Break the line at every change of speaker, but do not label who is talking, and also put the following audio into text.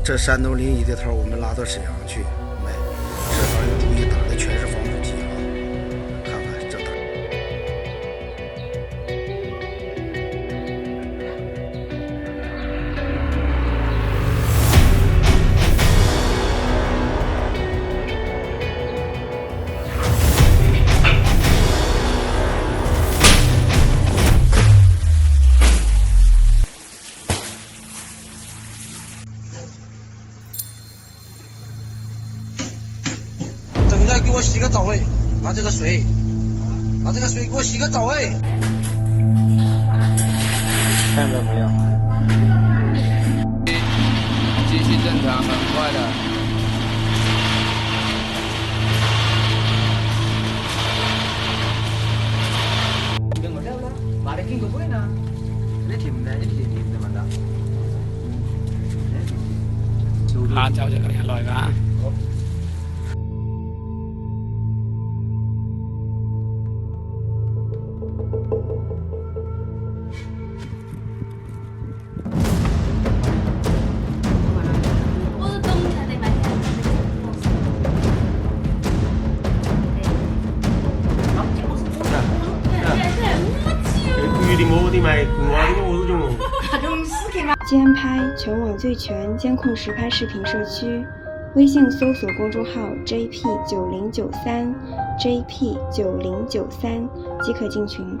这山东临沂的头，我们拉到沈阳去卖，这玩意儿注意打的全是防腐剂啊！看看这打。
等一下，给我洗个澡喂！拿这个水给我洗个澡喂！
看到没有？
继续正常，很快的。
Đừng có reo đó, bà đây kinh của quên à? Lấy thìm này, lấy thìm rồi mà đó.
Cháuจะอร่อยมาก
监拍全网最全监控实拍视频社区，微信搜索公众号 JP9093 JP9093即可进群。